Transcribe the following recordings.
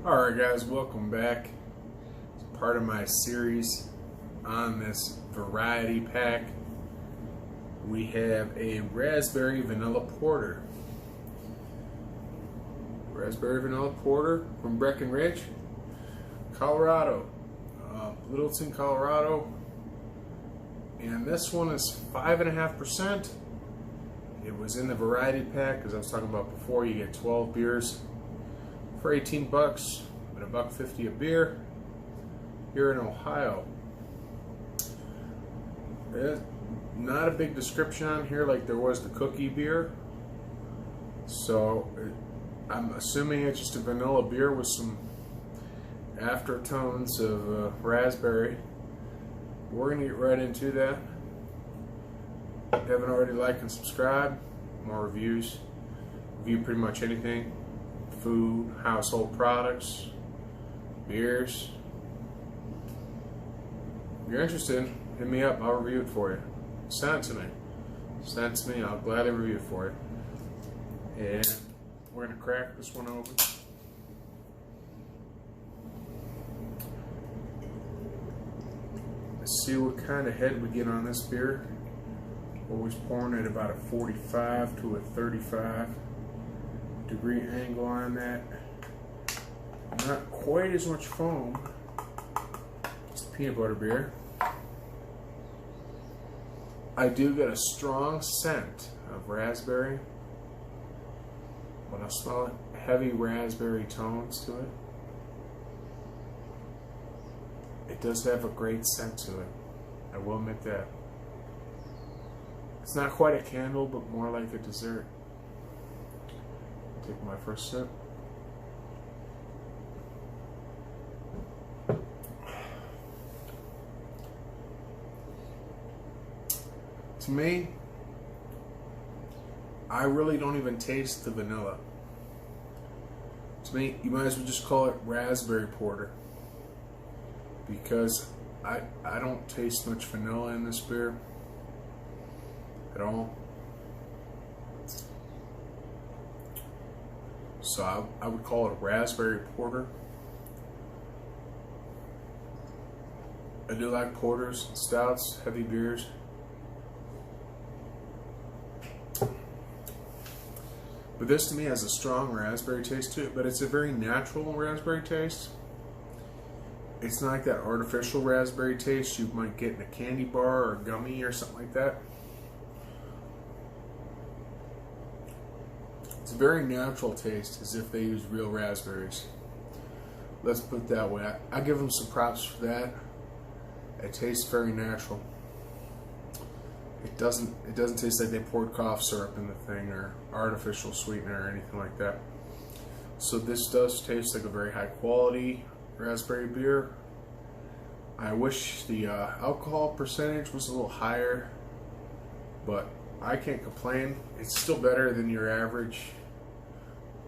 Alright guys, welcome back. It's part of my series on this variety pack. We have a raspberry vanilla porter. Raspberry vanilla porter from Breckenridge, Colorado. Littleton, Colorado. And this one is 5.5%. It was in the variety pack, as I was talking about before. You get 12 beers for 18 bucks, but $1.50 a beer here in Ohio. There's not a big description on here like there was the cookie beer, so I'm assuming it's just a vanilla beer with some aftertones of raspberry. We're gonna get right into that. If you haven't already, like and subscribe. More reviews. Review pretty much anything. Food, household products, beers. If you're interested, hit me up. I'll review it for you. Send it to me. Send it to me. I'll gladly review it for you. And we're going to crack this one open. Let's see what kind of head we get on this beer. Always pouring at about a 45 to a 35 degree angle on that. Not quite as much foam as the peanut butter beer. I do get a strong scent of raspberry. When I smell it, heavy raspberry tones to it. It does have a great scent to it. I will admit that. It's not quite a candle, but more like a dessert. Take my first sip. To me, I really don't even taste the vanilla. To me, you might as well just call it raspberry porter, because I don't taste much vanilla in this beer at all. So I would call it a raspberry porter. I do like porters, stouts, heavy beers. But this to me has a strong raspberry taste to it, but it's a very natural raspberry taste. It's not like that artificial raspberry taste you might get in a candy bar or a gummy or something like that. It's a very natural taste, as if they use real raspberries. Let's put it that way. I give them some props for that. It tastes very natural. It doesn't taste like they poured cough syrup in the thing or artificial sweetener or anything like that. So this does taste like a very high quality raspberry beer. I wish the alcohol percentage was a little higher, but I can't complain. It's still better than your average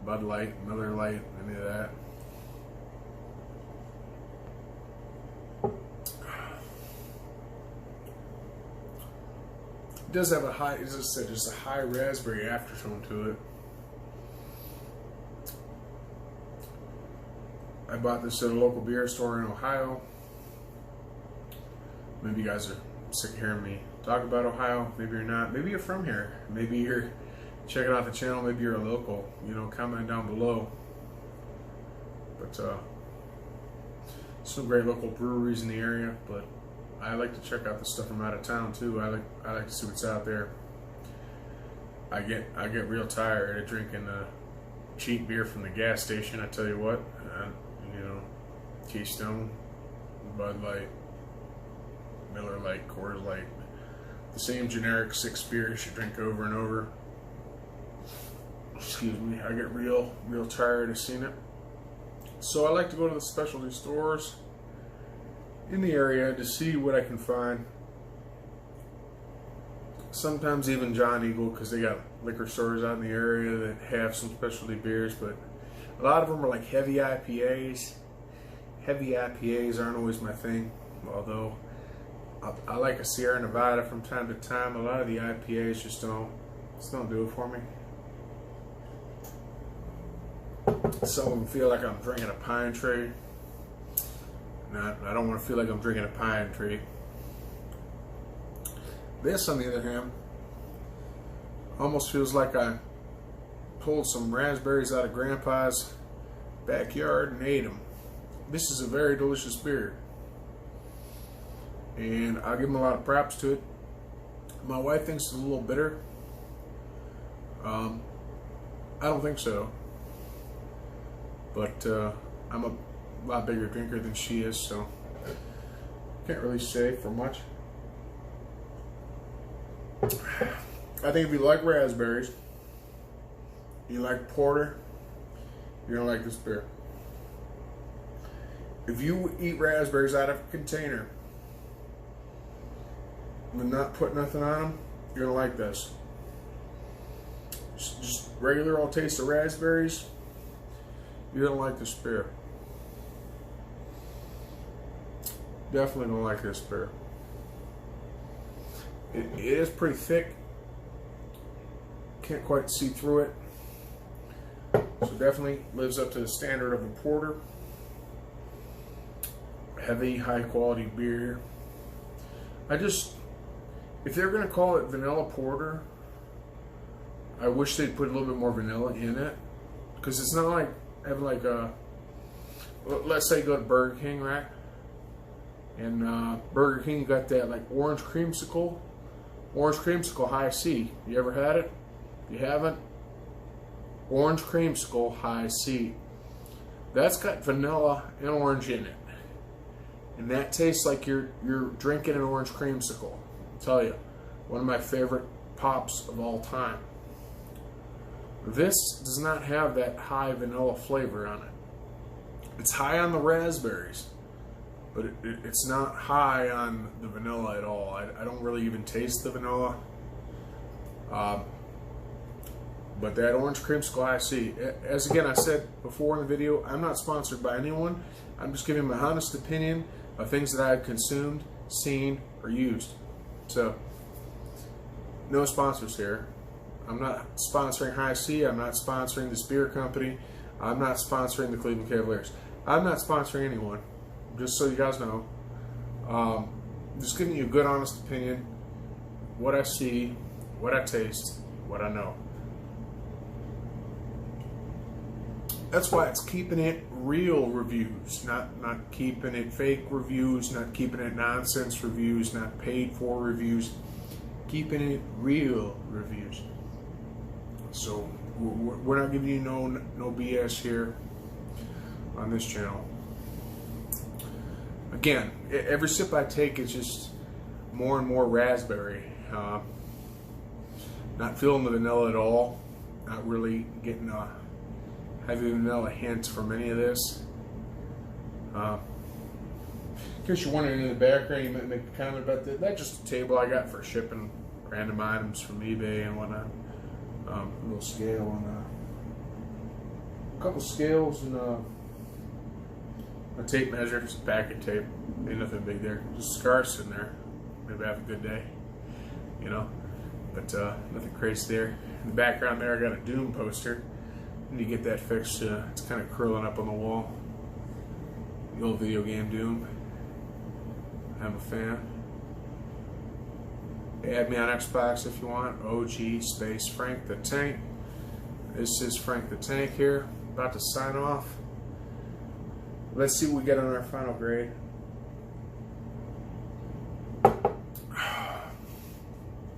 Bud Light, Miller Lite, any of that. It does have a high, as I said, just a high raspberry aftertone to it. I bought this at a local beer store in Ohio. Maybe you guys are sick of hearing me talk about Ohio. Maybe you're not. Maybe you're from here. Maybe you're checking out the channel. Maybe you're a local. You know, comment down below. But some great local breweries in the area. But I like to check out the stuff from out of town too. I like to see what's out there. I get real tired of drinking cheap beer from the gas station. I tell you what, you know, Keystone, Bud Light, Miller Lite, Coors Light, the same generic 6 beers you drink over and over. Excuse me. I get real tired of seeing it. So I like to go to the specialty stores in the area to see what I can find. Sometimes even John Eagle, because they got liquor stores out in the area that have some specialty beers, but a lot of them are like heavy IPAs. Heavy IPAs aren't always my thing, although I like a Sierra Nevada from time to time. A lot of the IPAs just don't do it for me. Some of them feel like I'm drinking a pine tree. I don't want to feel like I'm drinking a pine tree. This, on the other hand, almost feels like I pulled some raspberries out of Grandpa's backyard and ate them. This is a very delicious beer, and I'll give him a lot of props to it. My wife thinks it's a little bitter. I don't think so, but I'm a lot bigger drinker than she is, so can't really say for much. I think if you like raspberries, you like porter, you're gonna like this beer. If you eat raspberries out of a container and not put nothing on them, you're gonna like this. Just regular old taste of raspberries, you're gonna like this beer. Definitely gonna like this beer. It is pretty thick. Can't quite see through it. So definitely lives up to the standard of a porter. Heavy, high quality beer. If they're gonna call it vanilla porter, I wish they'd put a little bit more vanilla in it. Because it's not like having like a, let's say you go to Burger King, right? And Burger King got that like orange creamsicle high C. You ever had it? If you haven't, orange creamsicle high C. That's got vanilla and orange in it, and that tastes like you're drinking an orange creamsicle. I'll tell you, one of my favorite pops of all time. This does not have that high vanilla flavor on it. It's high on the raspberries, but it's not high on the vanilla at all. I don't really even taste the vanilla. But that orange creamsicle I see, as again I said before in the video, I'm not sponsored by anyone. I'm just giving my honest opinion of things that I've consumed, seen, or used. So, no sponsors here. I'm not sponsoring High C. I'm not sponsoring this beer company. I'm not sponsoring the Cleveland Cavaliers. I'm not sponsoring anyone. Just so you guys know, just giving you a good, honest opinion, what I see, what I taste, what I know. That's why it's keeping it real reviews, not keeping it fake reviews, not keeping it nonsense reviews, not paid for reviews, keeping it real reviews. So we're not giving you no BS here on this channel. Again, every sip I take is just more and more raspberry. Not feeling the vanilla at all. Not really getting a heavy vanilla hint from any of this. In case you're wondering in the background, you might make a comment about that. That's just a table I got for shipping random items from eBay and whatnot. A little scale and a couple scales and a tape measure, just a pack of tape. Ain't nothing big there. Just scarce in there. Maybe have a good day, you know. But nothing crazy there. In the background there, I got a Doom poster. I need to get that fixed. It's kind of curling up on the wall. The old video game Doom. I'm a fan. Add me on Xbox if you want. OG space Frank the Tank. This is Frank the Tank here. About to sign off. Let's see what we get on our final grade.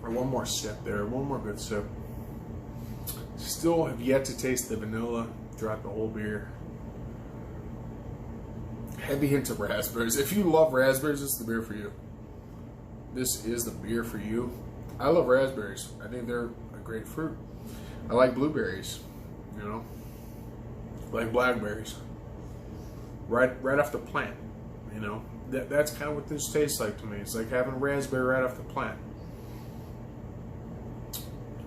Or one more sip there. One more good sip. Still have yet to taste the vanilla throughout the whole beer. Heavy hint of raspberries. If you love raspberries, this is the beer for you. This is the beer for you. I love raspberries. I think they're a great fruit. I like blueberries, you know. I like blackberries. Right off the plant, you know. That's kind of what this tastes like to me. It's like having a raspberry right off the plant.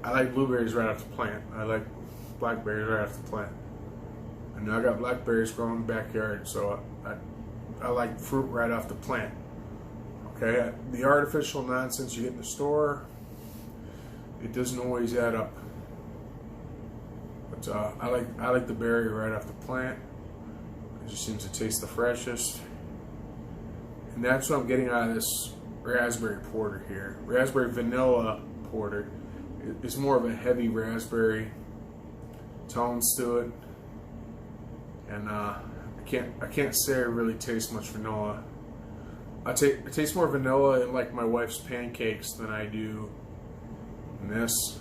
I like blueberries right off the plant. I like blackberries right off the plant. And I got blackberries growing in the backyard, so I like fruit right off the plant. Okay, the artificial nonsense you get in the store, it doesn't always add up. But But I like the berry right off the plant. It just seems to taste the freshest. And that's what I'm getting out of this raspberry porter here. Raspberry vanilla porter. It's more of a heavy raspberry tones to it. And I can't say I really taste much vanilla. I taste more vanilla in like my wife's pancakes than I do in this.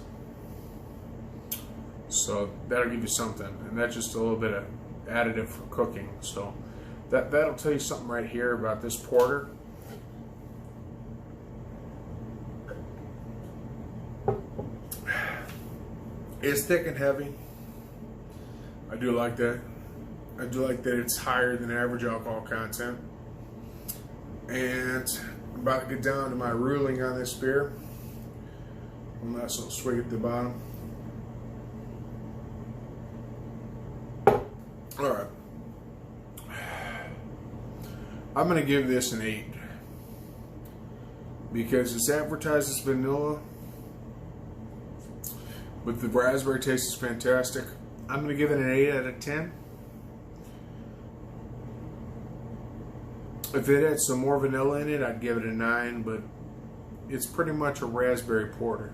So that'll give you something, and that's just a little bit of additive for cooking. So that'll tell you something right here about this porter. It's thick and heavy. I do like that. I do like that it's higher than average alcohol content. And I'm about to get down to my ruling on this beer. One last little swig at the bottom. Alright. I'm going to give this an 8. Because it's advertised as vanilla, but the raspberry taste is fantastic. I'm going to give it an 8 out of 10. If it had some more vanilla in it, I'd give it a 9, but it's pretty much a raspberry porter.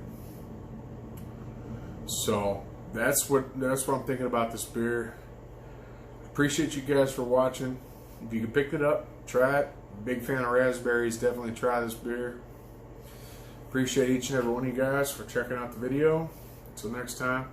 So that's what I'm thinking about this beer. Appreciate you guys for watching. If you can pick it up, try it. Big fan of raspberries, definitely try this beer. Appreciate each and every one of you guys for checking out the video. Until next time.